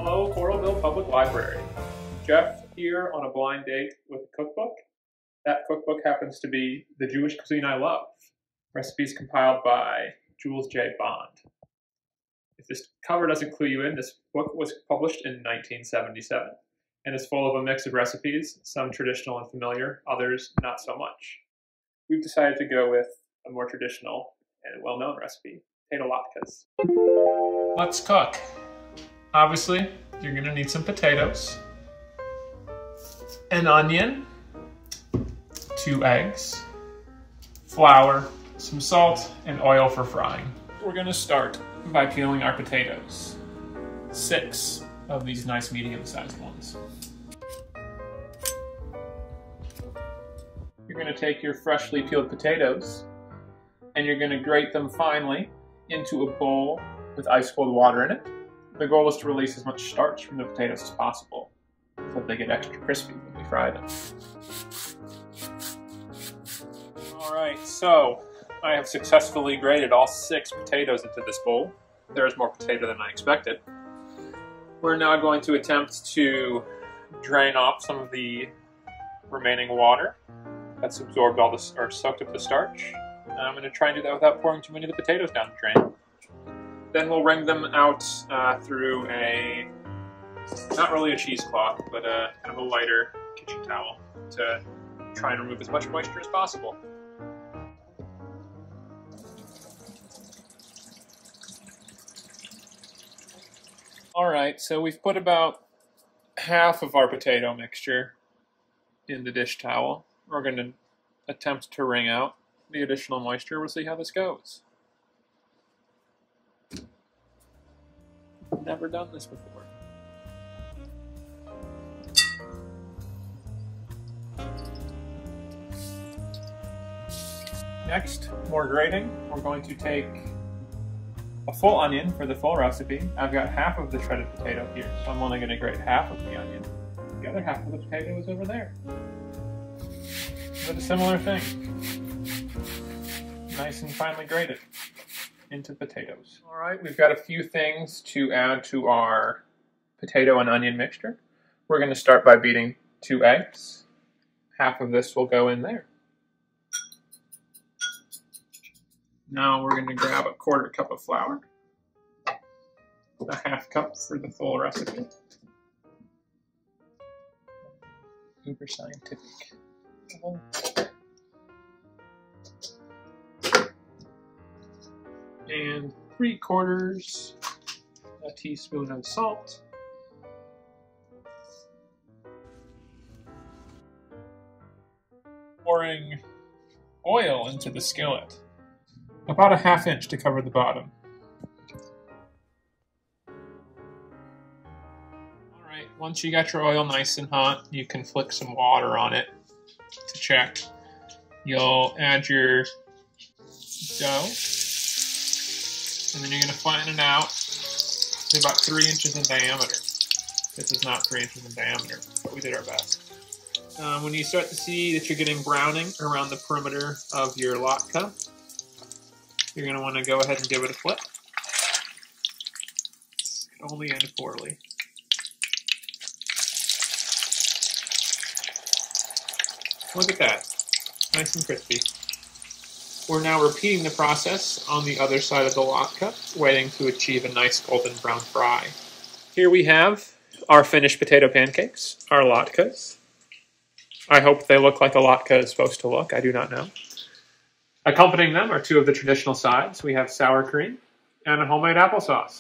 Hello, Coralville Public Library. Jeff here on a blind date with a cookbook. That cookbook happens to be The Jewish Cuisine I Love, recipes compiled by Jules J. Bond. If this cover doesn't clue you in, this book was published in 1977 and is full of a mix of recipes, some traditional and familiar, others not so much. We've decided to go with a more traditional and well-known recipe, potato latkes. Let's cook. Obviously, you're going to need some potatoes, an onion, 2 eggs, flour, some salt, and oil for frying. We're going to start by peeling our potatoes. 6 of these nice medium-sized ones. You're going to take your freshly peeled potatoes and you're going to grate them finely into a bowl with ice cold water in it. The goal is to release as much starch from the potatoes as possible so that they get extra crispy when we fry them. Alright, so I have successfully grated all 6 potatoes into this bowl. There's more potato than I expected. We're now going to attempt to drain off some of the remaining water that's absorbed all this, or soaked up the starch. I'm going to try and do that without pouring too many of the potatoes down the drain. Then we'll wring them out through a, not really a cheesecloth, but kind of a lighter kitchen towel to try and remove as much moisture as possible. Alright, so we've put about half of our potato mixture in the dish towel. We're going to attempt to wring out the additional moisture. We'll see how this goes. Never done this before. Next, more grating. We're going to take a full onion for the full recipe. I've got half of the shredded potato here, so I'm only going to grate half of the onion. The other half of the potato is over there. But a similar thing. Nice and finely grated into potatoes. Alright, we've got a few things to add to our potato and onion mixture. We're going to start by beating 2 eggs. Half of this will go in there. Now we're going to grab a 1/4 cup of flour, a 1/2 cup for the full recipe. Uber scientific. And 3/4 teaspoon of salt. Pouring oil into the skillet. About a 1/2 inch to cover the bottom. Alright, once you got your oil nice and hot, you can flick some water on it to check. You'll add your dough, and then you're going to flatten it out to about 3 inches in diameter. This is not 3 inches in diameter, but we did our best. When you start to see that you're getting browning around the perimeter of your latke, you're going to want to go ahead and give it a flip. It can only end poorly. Look at that. Nice and crispy. We're now repeating the process on the other side of the latke, waiting to achieve a nice golden brown fry. Here we have our finished potato pancakes, our latkes. I hope they look like a latke is supposed to look. I do not know. Accompanying them are 2 of the traditional sides. We have sour cream and a homemade applesauce.